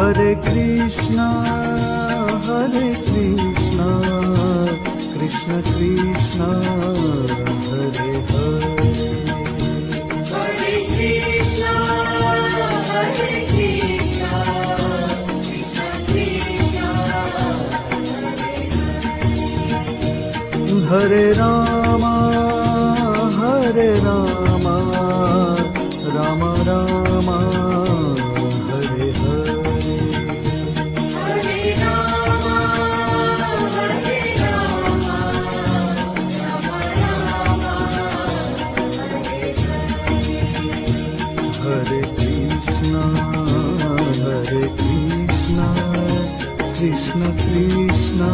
Hare Krishna, Krishna Krishna, Hare Hare. Hare Krishna, Krishna Krishna, Hare Rama, Rama Rama, Hare Hare. Hare Rama, Rama Rama, Hare Krishna, Krishna Krishna,